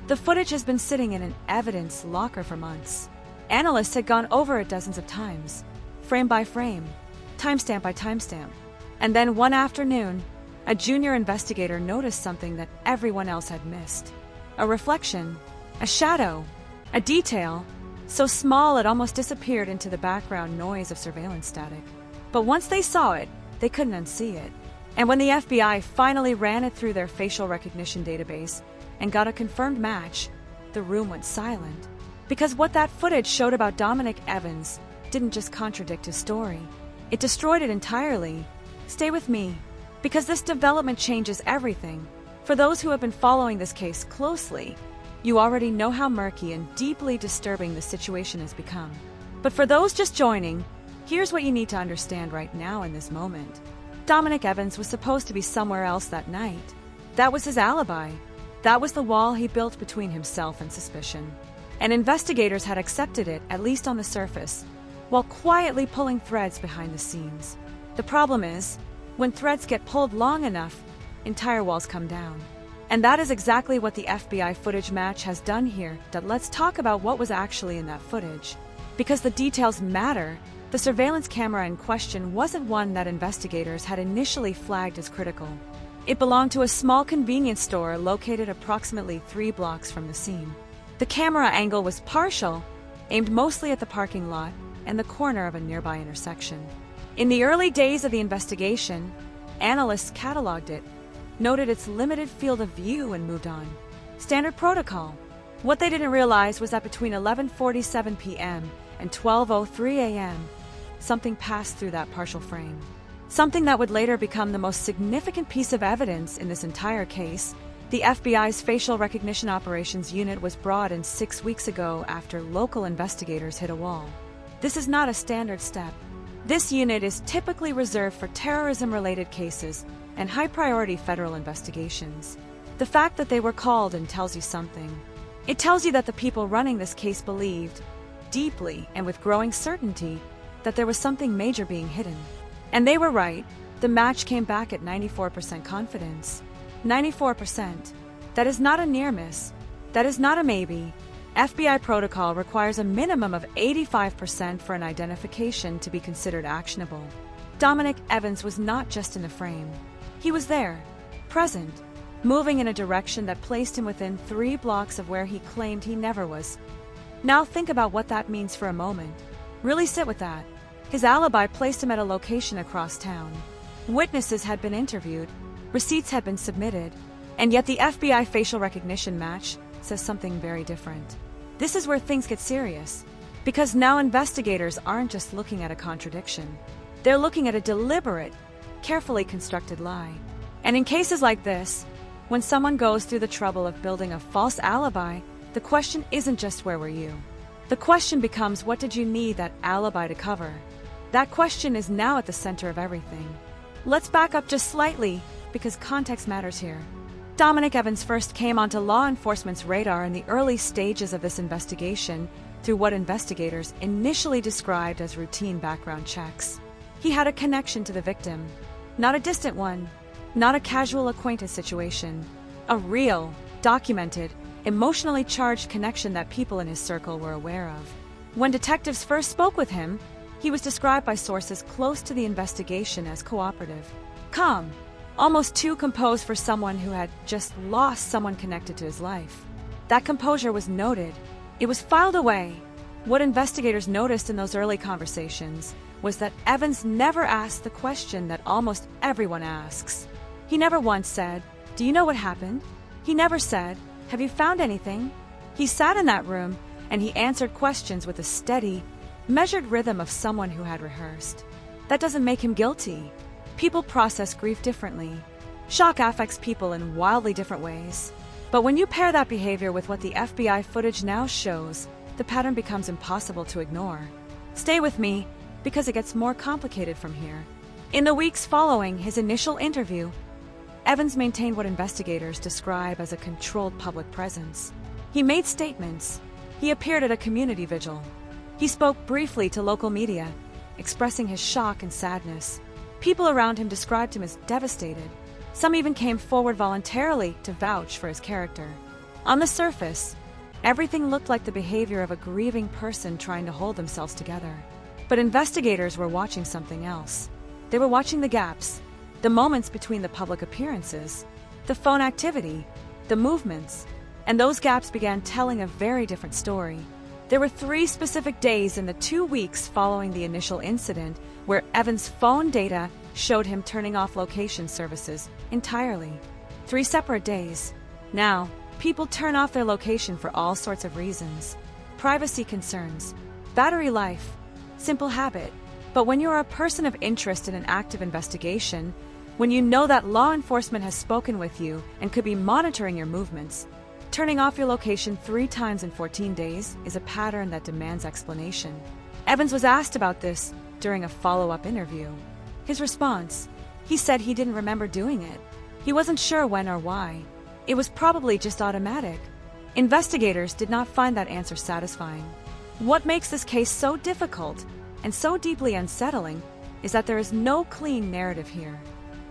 The footage has been sitting in an evidence locker for months. Analysts had gone over it dozens of times, frame by frame, timestamp by timestamp. And then one afternoon, a junior investigator noticed something that everyone else had missed. A reflection, a shadow, a detail, so small it almost disappeared into the background noise of surveillance static. But once they saw it, they couldn't unsee it. And when the FBI finally ran it through their facial recognition database and got a confirmed match, the room went silent. Because what that footage showed about Dominic Evans didn't just contradict his story, it destroyed it entirely. Stay with me, because this development changes everything. For those who have been following this case closely, you already know how murky and deeply disturbing the situation has become. But for those just joining, here's what you need to understand right now in this moment. Dominic Evans was supposed to be somewhere else that night. That was his alibi. That was the wall he built between himself and suspicion. And investigators had accepted it, at least on the surface, while quietly pulling threads behind the scenes. The problem is, when threads get pulled long enough, entire walls come down. And that is exactly what the FBI footage match has done here. Let's talk about what was actually in that footage. Because the details matter, the surveillance camera in question wasn't one that investigators had initially flagged as critical. It belonged to a small convenience store located approximately 3 blocks from the scene. The camera angle was partial, aimed mostly at the parking lot and the corner of a nearby intersection. In the early days of the investigation, analysts cataloged it, noted its limited field of view, and moved on. Standard protocol. What they didn't realize was that between 11:47 p.m. and 12:03 a.m., something passed through that partial frame. Something that would later become the most significant piece of evidence in this entire case. The FBI's facial recognition operations unit was brought in 6 weeks ago after local investigators hit a wall. This is not a standard step. This unit is typically reserved for terrorism-related cases and high-priority federal investigations. The fact that they were called in tells you something. It tells you that the people running this case believed, deeply and with growing certainty, that there was something major being hidden. And they were right. The match came back at 94% confidence. 94%. That is not a near miss. That is not a maybe. FBI protocol requires a minimum of 85% for an identification to be considered actionable. Dominic Evans was not just in the frame. He was there, present, moving in a direction that placed him within 3 blocks of where he claimed he never was. Now think about what that means for a moment. Really sit with that. His alibi placed him at a location across town. Witnesses had been interviewed, receipts had been submitted, and yet the FBI facial recognition match says something very different. This is where things get serious, because now investigators aren't just looking at a contradiction. They're looking at a deliberate, carefully constructed lie. And in cases like this, when someone goes through the trouble of building a false alibi, the question isn't just where were you? The question becomes, what did you need that alibi to cover? That question is now at the center of everything. Let's back up just slightly, because context matters here. Dominic Evans first came onto law enforcement's radar in the early stages of this investigation through what investigators initially described as routine background checks. He had a connection to the victim, not a distant one, not a casual acquaintance situation, a real, documented, emotionally charged connection that people in his circle were aware of. When detectives first spoke with him, he was described by sources close to the investigation as cooperative, calm, almost too composed for someone who had just lost someone connected to his life. That composure was noted. It was filed away. What investigators noticed in those early conversations was that Evans never asked the question that almost everyone asks. He never once said, "Do you know what happened?" He never said, "Have you found anything?" He sat in that room and he answered questions with a steady, measured rhythm of someone who had rehearsed. That doesn't make him guilty. People process grief differently. Shock affects people in wildly different ways. But when you pair that behavior with what the FBI footage now shows, the pattern becomes impossible to ignore. Stay with me, because it gets more complicated from here. In the weeks following his initial interview, Evans maintained what investigators describe as a controlled public presence. He made statements. He appeared at a community vigil. He spoke briefly to local media, expressing his shock and sadness. People around him described him as devastated. Some even came forward voluntarily to vouch for his character. On the surface, everything looked like the behavior of a grieving person trying to hold themselves together. But investigators were watching something else. They were watching the gaps, the moments between the public appearances, the phone activity, the movements, and those gaps began telling a very different story. There were 3 specific days in the 2 weeks following the initial incident where Evans' phone data showed him turning off location services entirely. 3 separate days. Now, people turn off their location for all sorts of reasons. Privacy concerns, battery life, simple habit. But when you are a person of interest in an active investigation, when you know that law enforcement has spoken with you and could be monitoring your movements, turning off your location 3 times in 14 days is a pattern that demands explanation. Evans was asked about this during a follow-up interview. His response: he said he didn't remember doing it. He wasn't sure when or why. It was probably just automatic. Investigators did not find that answer satisfying. What makes this case so difficult and so deeply unsettling is that there is no clean narrative here.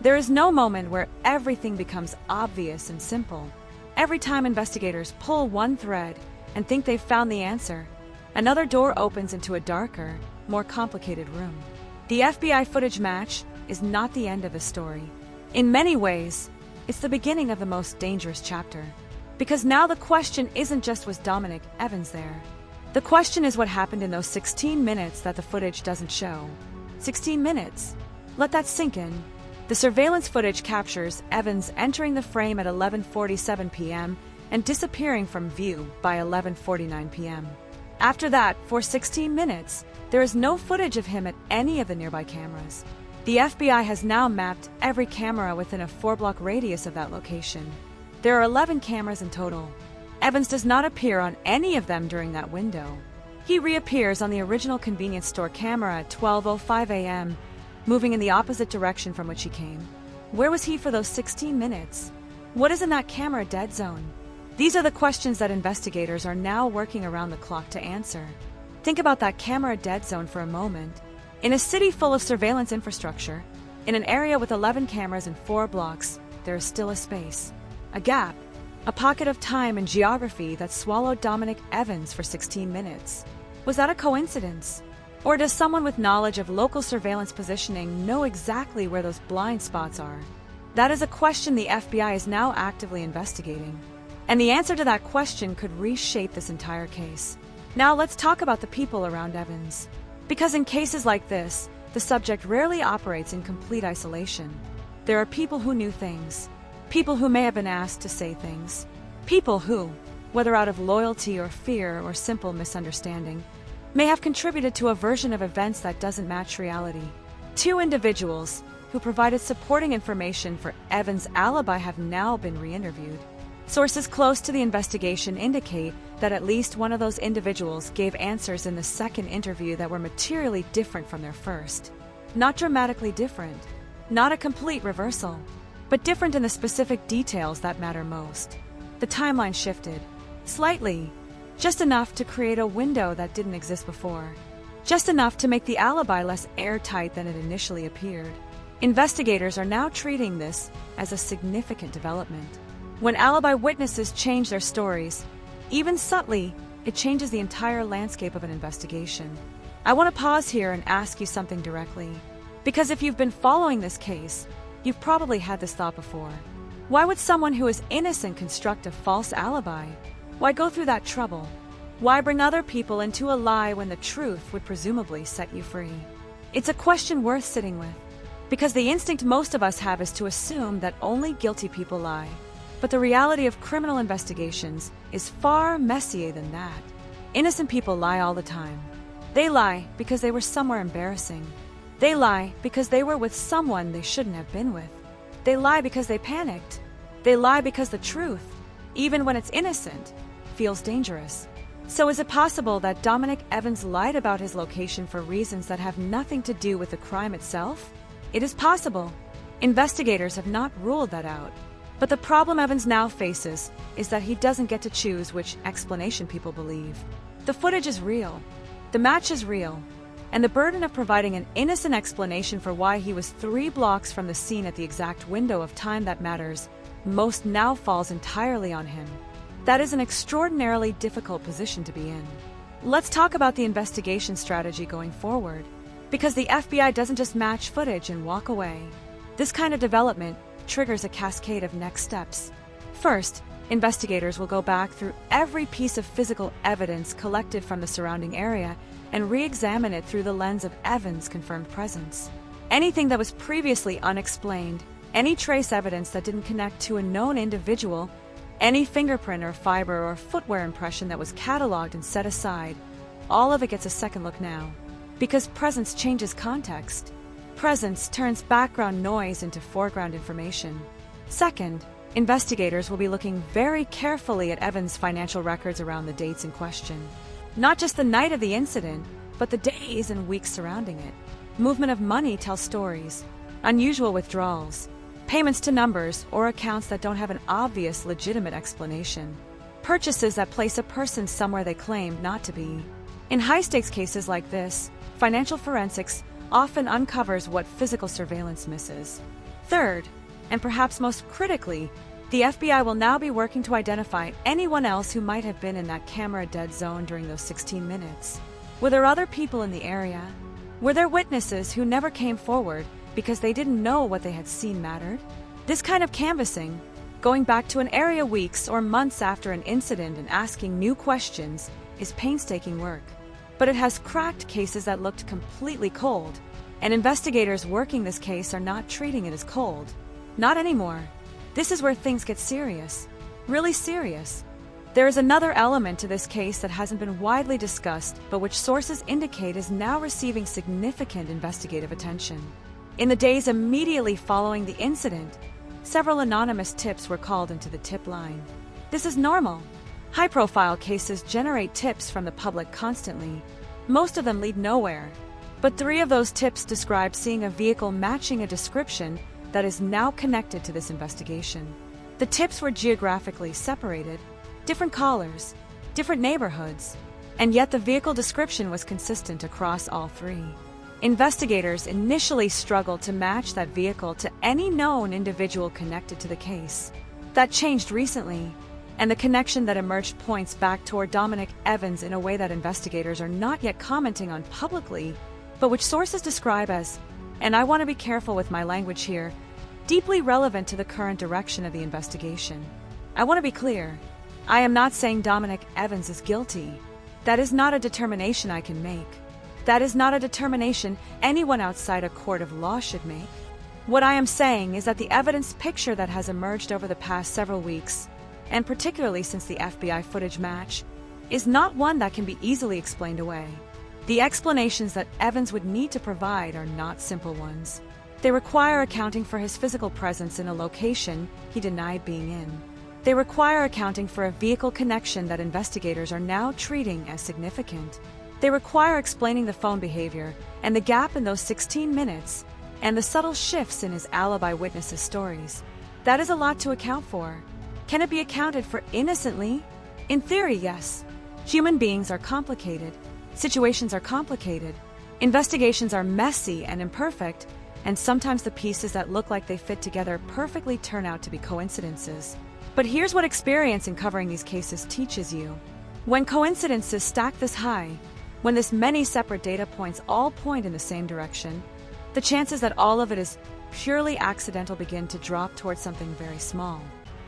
There is no moment where everything becomes obvious and simple. Every time investigators pull one thread and think they've found the answer, another door opens into a darker, more complicated room. The FBI footage match is not the end of the story. In many ways, it's the beginning of the most dangerous chapter. Because now the question isn't just was Dominic Evans there. The question is what happened in those 16 minutes that the footage doesn't show. 16 minutes. Let that sink in. The surveillance footage captures Evans entering the frame at 11:47 p.m. and disappearing from view by 11:49 p.m. After that, for 16 minutes, there is no footage of him at any of the nearby cameras. The FBI has now mapped every camera within a 4-block radius of that location. There are 11 cameras in total. Evans does not appear on any of them during that window. He reappears on the original convenience store camera at 12:05 a.m., moving in the opposite direction from which he came. Where was he for those 16 minutes? What is in that camera dead zone? These are the questions that investigators are now working around the clock to answer. Think about that camera dead zone for a moment. In a city full of surveillance infrastructure, in an area with 11 cameras and 4 blocks, there is still a space, a gap, a pocket of time and geography that swallowed Dominic Evans for 16 minutes. Was that a coincidence? Or does someone with knowledge of local surveillance positioning know exactly where those blind spots are? That is a question the FBI is now actively investigating. And the answer to that question could reshape this entire case. Now let's talk about the people around Evans. Because in cases like this, the subject rarely operates in complete isolation. There are people who knew things, people who may have been asked to say things, people who, whether out of loyalty or fear or simple misunderstanding, may have contributed to a version of events that doesn't match reality. 2 individuals who provided supporting information for Evans' alibi have now been re-interviewed. Sources close to the investigation indicate that at least one of those individuals gave answers in the second interview that were materially different from their first. Not dramatically different, not a complete reversal, but different in the specific details that matter most. The timeline shifted, slightly, just enough to create a window that didn't exist before. Just enough to make the alibi less airtight than it initially appeared. Investigators are now treating this as a significant development. When alibi witnesses change their stories, even subtly, it changes the entire landscape of an investigation. I want to pause here and ask you something directly. Because if you've been following this case, you've probably had this thought before. Why would someone who is innocent construct a false alibi? Why go through that trouble? Why bring other people into a lie when the truth would presumably set you free? It's a question worth sitting with, because the instinct most of us have is to assume that only guilty people lie. But the reality of criminal investigations is far messier than that. Innocent people lie all the time. They lie because they were somewhere embarrassing. They lie because they were with someone they shouldn't have been with. They lie because they panicked. They lie because the truth, even when it's innocent, feels dangerous. So is it possible that Dominic Evans lied about his location for reasons that have nothing to do with the crime itself? It is possible. Investigators have not ruled that out. But the problem Evans now faces is that he doesn't get to choose which explanation people believe. The footage is real. The match is real. And the burden of providing an innocent explanation for why he was 3 blocks from the scene at the exact window of time that matters most now falls entirely on him. That is an extraordinarily difficult position to be in. Let's talk about the investigation strategy going forward, because the FBI doesn't just match footage and walk away. This kind of development triggers a cascade of next steps. First, investigators will go back through every piece of physical evidence collected from the surrounding area and re-examine it through the lens of Evans' confirmed presence. Anything that was previously unexplained, any trace evidence that didn't connect to a known individual, any fingerprint or fiber or footwear impression that was cataloged and set aside, all of it gets a second look now. Because presence changes context. Presence turns background noise into foreground information. Second, investigators will be looking very carefully at Evans' financial records around the dates in question. Not just the night of the incident, but the days and weeks surrounding it. Movement of money tells stories. Unusual withdrawals. Payments to numbers or accounts that don't have an obvious, legitimate explanation. Purchases that place a person somewhere they claim not to be. In high-stakes cases like this, financial forensics often uncovers what physical surveillance misses. Third, and perhaps most critically, the FBI will now be working to identify anyone else who might have been in that camera-dead zone during those 16 minutes. Were there other people in the area? Were there witnesses who never came forward because they didn't know what they had seen mattered? This kind of canvassing, going back to an area weeks or months after an incident and asking new questions, is painstaking work. But it has cracked cases that looked completely cold, and investigators working this case are not treating it as cold. Not anymore. This is where things get serious. Really serious. There is another element to this case that hasn't been widely discussed, but which sources indicate is now receiving significant investigative attention. In the days immediately following the incident, several anonymous tips were called into the tip line. This is normal. High-profile cases generate tips from the public constantly. Most of them lead nowhere. But 3 of those tips describe seeing a vehicle matching a description that is now connected to this investigation. The tips were geographically separated, different callers, different neighborhoods, and yet the vehicle description was consistent across all 3. Investigators initially struggled to match that vehicle to any known individual connected to the case. That changed recently, and the connection that emerged points back toward Dominic Evans in a way that investigators are not yet commenting on publicly, but which sources describe as, and I want to be careful with my language here, deeply relevant to the current direction of the investigation. I want to be clear. I am not saying Dominic Evans is guilty. That is not a determination I can make. That is not a determination anyone outside a court of law should make. What I am saying is that the evidence picture that has emerged over the past several weeks, and particularly since the FBI footage match, is not one that can be easily explained away. The explanations that Evans would need to provide are not simple ones. They require accounting for his physical presence in a location he denied being in. They require accounting for a vehicle connection that investigators are now treating as significant. They require explaining the phone behavior and the gap in those 16 minutes and the subtle shifts in his alibi witnesses' stories. That is a lot to account for. Can it be accounted for innocently? In theory, yes. Human beings are complicated. Situations are complicated. Investigations are messy and imperfect, and sometimes the pieces that look like they fit together perfectly turn out to be coincidences. But here's what experience in covering these cases teaches you. When coincidences stack this high, when this many separate data points all point in the same direction, the chances that all of it is purely accidental begin to drop towards something very small.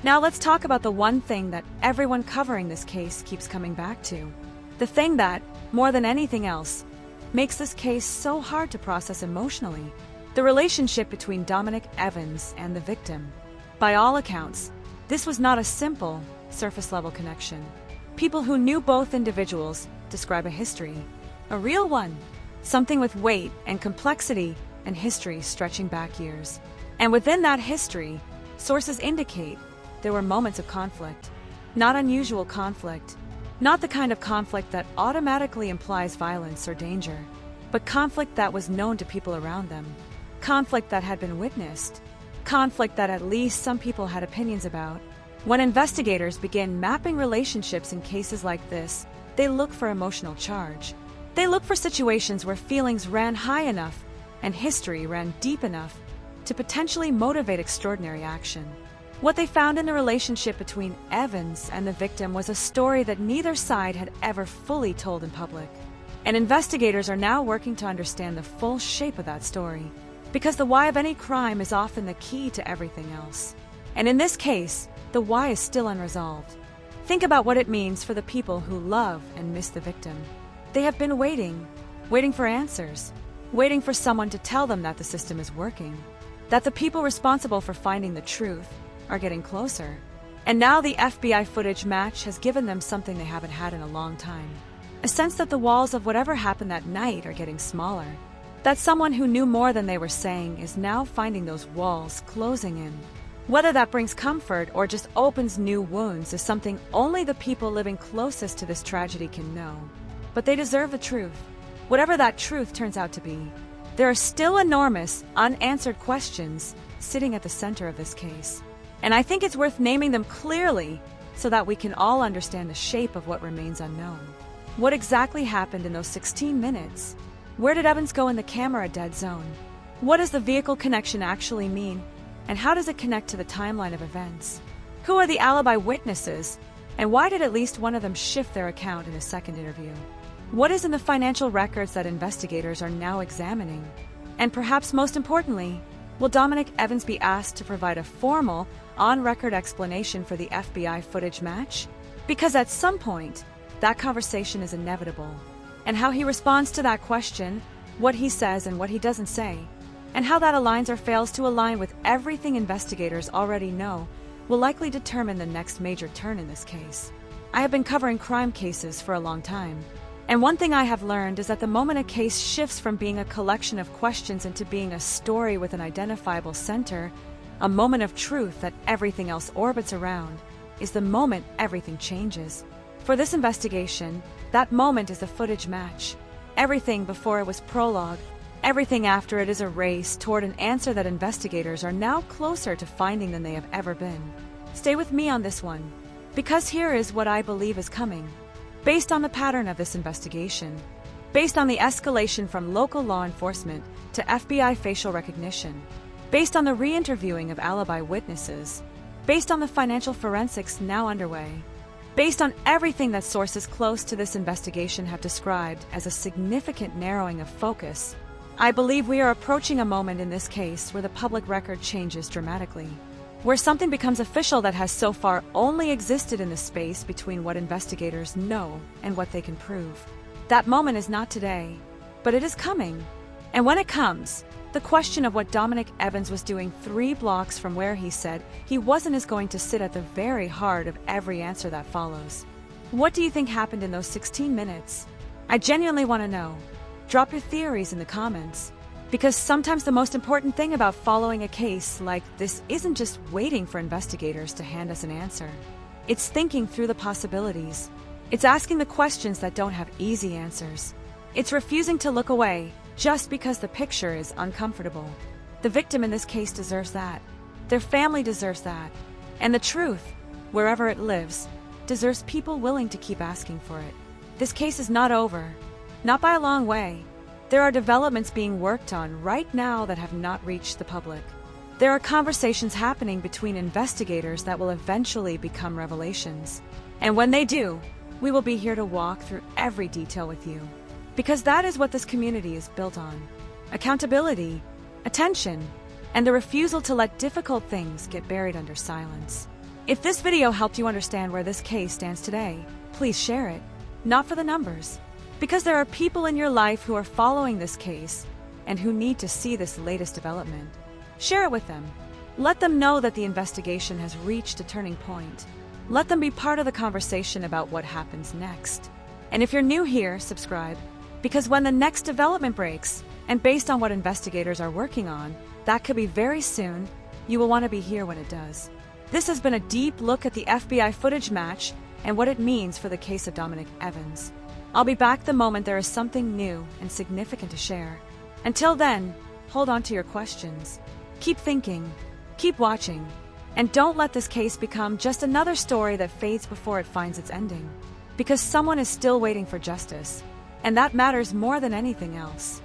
Now let's talk about the one thing that everyone covering this case keeps coming back to. The thing that, more than anything else, makes this case so hard to process emotionally. The relationship between Dominic Evans and the victim. By all accounts, this was not a simple, surface-level connection. People who knew both individuals describe a history. A real one. Something with weight and complexity and history stretching back years. And within that history, sources indicate there were moments of conflict. Not unusual conflict. Not the kind of conflict that automatically implies violence or danger, but conflict that was known to people around them. Conflict that had been witnessed. Conflict that at least some people had opinions about. When investigators begin mapping relationships in cases like this, they look for emotional charge. They look for situations where feelings ran high enough and history ran deep enough to potentially motivate extraordinary action. What they found in the relationship between Evans and the victim was a story that neither side had ever fully told in public. And investigators are now working to understand the full shape of that story, because the why of any crime is often the key to everything else. And in this case, the why is still unresolved. Think about what it means for the people who love and miss the victim. They have been waiting for answers, waiting for someone to tell them that the system is working, that the people responsible for finding the truth are getting closer. And now the FBI footage match has given them something they haven't had in a long time. A sense that the walls of whatever happened that night are getting smaller. That someone who knew more than they were saying is now finding those walls closing in. Whether that brings comfort or just opens new wounds is something only the people living closest to this tragedy can know. But they deserve the truth. Whatever that truth turns out to be, there are still enormous, unanswered questions sitting at the center of this case. And I think it's worth naming them clearly so that we can all understand the shape of what remains unknown. What exactly happened in those 16 minutes? Where did Evans go in the camera dead zone? What does the vehicle connection actually mean? And how does it connect to the timeline of events? Who are the alibi witnesses? And why did at least one of them shift their account in a second interview? What is in the financial records that investigators are now examining? And perhaps most importantly, will Dominic Evans be asked to provide a formal, on-record explanation for the FBI footage match? Because at some point, that conversation is inevitable. And how he responds to that question, what he says and what he doesn't say, and how that aligns or fails to align with everything investigators already know will likely determine the next major turn in this case. I have been covering crime cases for a long time, and one thing I have learned is that the moment a case shifts from being a collection of questions into being a story with an identifiable center, a moment of truth that everything else orbits around, is the moment everything changes. For this investigation, that moment is the footage match. Everything before it was prologue. Everything after it is a race toward an answer that investigators are now closer to finding than they have ever been. Stay with me on this one, because here is what I believe is coming. Based on the pattern of this investigation, based on the escalation from local law enforcement to FBI facial recognition, based on the re-interviewing of alibi witnesses, based on the financial forensics now underway, based on everything that sources close to this investigation have described as a significant narrowing of focus, I believe we are approaching a moment in this case where the public record changes dramatically, where something becomes official that has so far only existed in the space between what investigators know and what they can prove. That moment is not today, but it is coming. And when it comes, the question of what Dominic Evans was doing 3 blocks from where he said he wasn't is going to sit at the very heart of every answer that follows. What do you think happened in those 16 minutes? I genuinely want to know. Drop your theories in the comments, because sometimes the most important thing about following a case like this isn't just waiting for investigators to hand us an answer. It's thinking through the possibilities. It's asking the questions that don't have easy answers. It's refusing to look away just because the picture is uncomfortable. The victim in this case deserves that. Their family deserves that. And the truth, wherever it lives, deserves people willing to keep asking for it. This case is not over. Not by a long way. There are developments being worked on right now that have not reached the public. There are conversations happening between investigators that will eventually become revelations. And when they do, we will be here to walk through every detail with you. Because that is what this community is built on. Accountability, attention, and the refusal to let difficult things get buried under silence. If this video helped you understand where this case stands today, please share it. Not for the numbers. Because there are people in your life who are following this case and who need to see this latest development. Share it with them. Let them know that the investigation has reached a turning point. Let them be part of the conversation about what happens next. And if you're new here, subscribe. Because when the next development breaks, and based on what investigators are working on, that could be very soon, you will want to be here when it does. This has been a deep look at the FBI footage match and what it means for the case of Dominic Evans. I'll be back the moment there is something new and significant to share. Until then, hold on to your questions. Keep thinking, keep watching, and don't let this case become just another story that fades before it finds its ending. Because someone is still waiting for justice, and that matters more than anything else.